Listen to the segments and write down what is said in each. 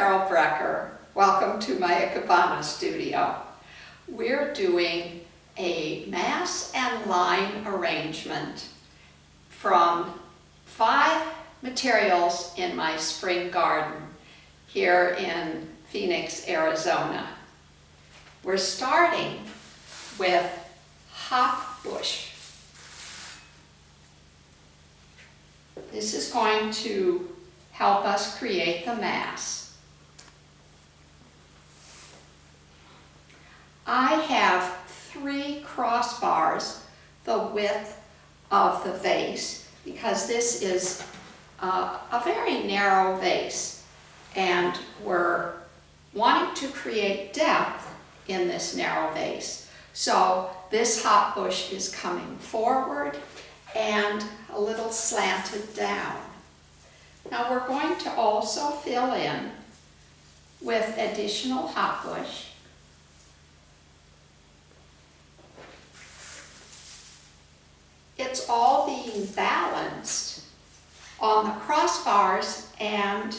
Carol Brecker. Welcome to my Ikebana studio. We're doing a mass and line arrangement from 5 materials in my spring garden here in Phoenix, Arizona. We're starting with hop bush. This is going to help us create the mass. I have 3 crossbars the width of the vase because this is a very narrow vase and we're wanting to create depth in this narrow vase. So this hop bush is coming forward and a little slanted down. Now we're going to also fill in with additional hop bush. It's all being balanced on the crossbars and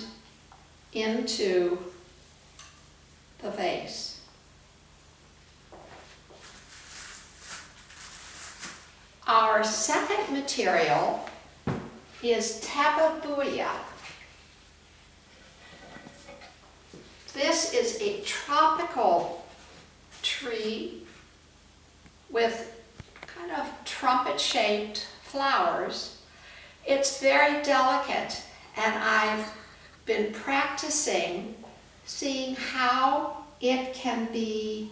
into the vase. Our second material is tababuia. This is a tropical tree with kind of trumpet-shaped flowers. It's very delicate, and I've been practicing seeing how it can be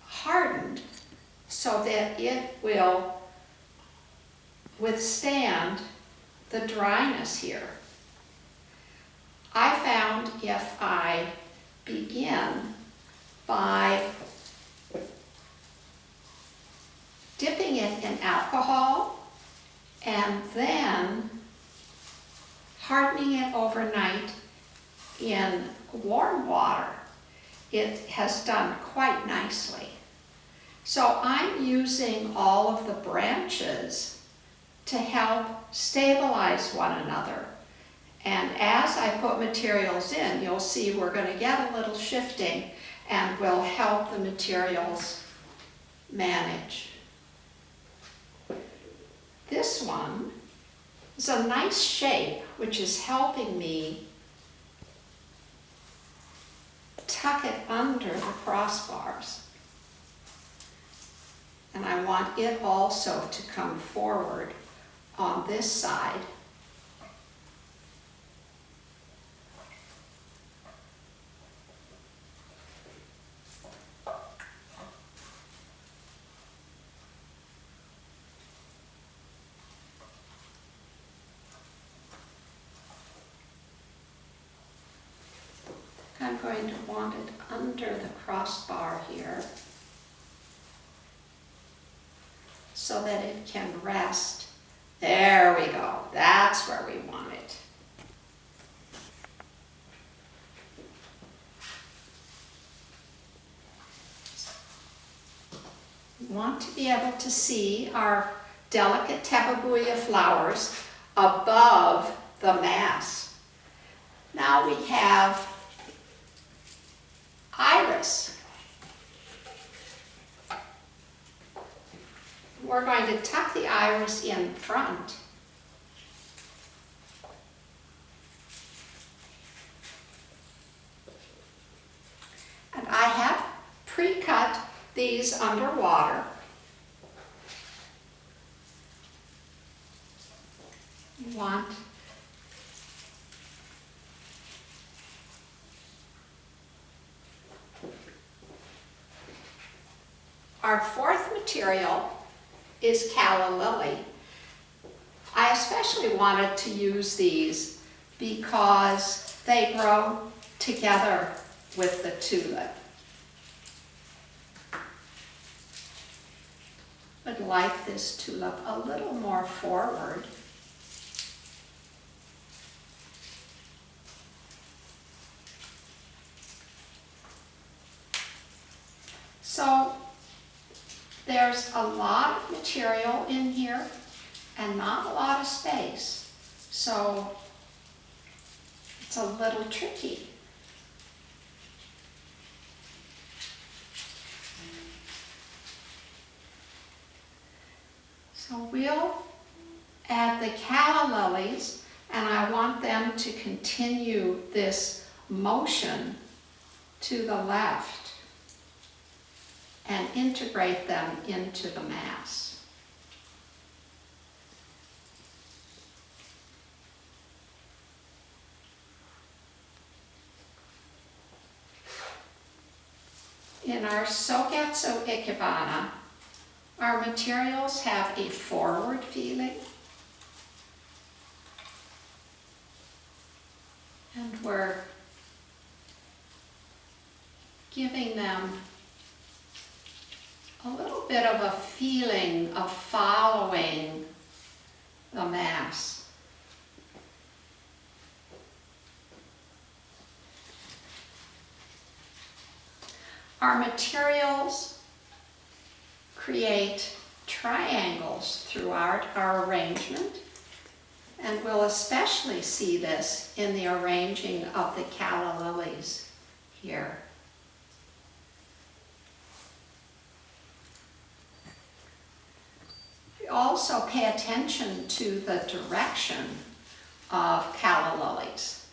hardened so that it will withstand the dryness here. I found if I begin by dipping it in alcohol and then hardening it overnight in warm water, it has done quite nicely. So I'm using all of the branches to help stabilize one another. And as I put materials in, you'll see we're going to get a little shifting and will help the materials manage. This one is a nice shape, which is helping me tuck it under the crossbars. And I want it also to come forward on this side. I'm going to want it under the crossbar here so that it can rest. There we go. That's where we want it. We want to be able to see our delicate tababuia flowers above the mass. Now we have iris. We're going to tuck the iris in front. And I have pre-cut these underwater. You want our fourth material is calla lily. I especially wanted to use these because they grow together with the tulip. Would like this tulip a little more forward. So there's a lot of material in here and not a lot of space. So it's a little tricky. So we'll add the calla lilies, and I want them to continue this motion to the left and integrate them into the mass. In our Sogetsu Ikebana, our materials have a forward feeling, and we're giving them a little bit of a feeling of following the mass. Our materials create triangles throughout our arrangement, and we'll especially see this in the arranging of the calla lilies here. We also pay attention to the direction of calla lilies.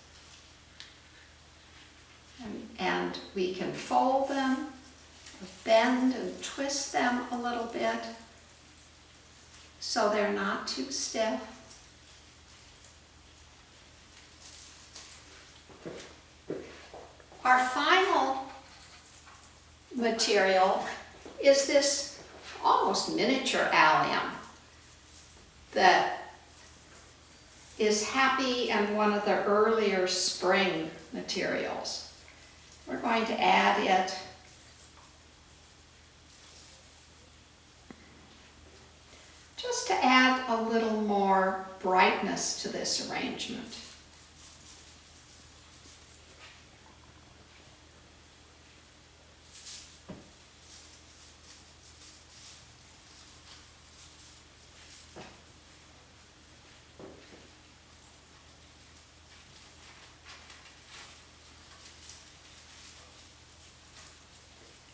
And we can fold them, bend and twist them a little bit so they're not too stiff. Our final material is this almost miniature alium that is happy and one of the earlier spring materials. We're going to add it just to add a little more brightness to this arrangement.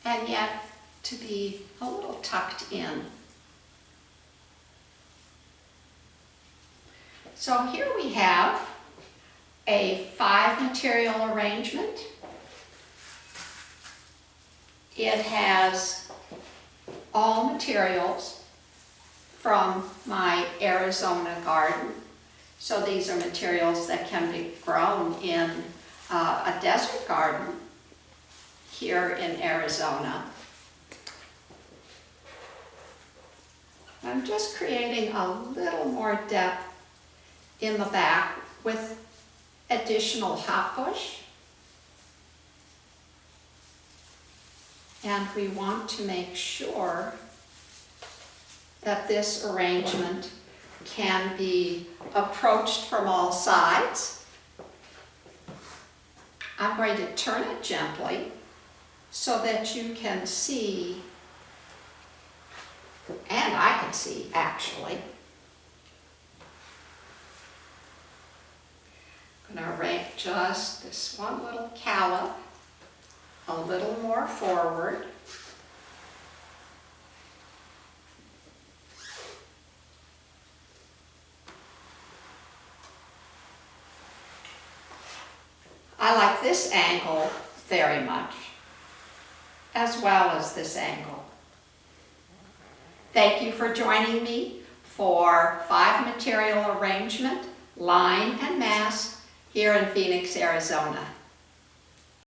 And yet to be a little tucked in. So here we have a 5 material arrangement. It has all materials from my Arizona garden. So these are materials that can be grown in a desert garden here in Arizona. I'm just creating a little more depth in the back with additional hot bush. And we want to make sure that this arrangement can be approached from all sides. I'm going to turn it gently so that you can see, and I can see actually. I'm going to arrange just this one little calla a little more forward. I like this angle very much, as well as this angle. Thank you for joining me for 5 material arrangement, line and mass here in Phoenix, Arizona.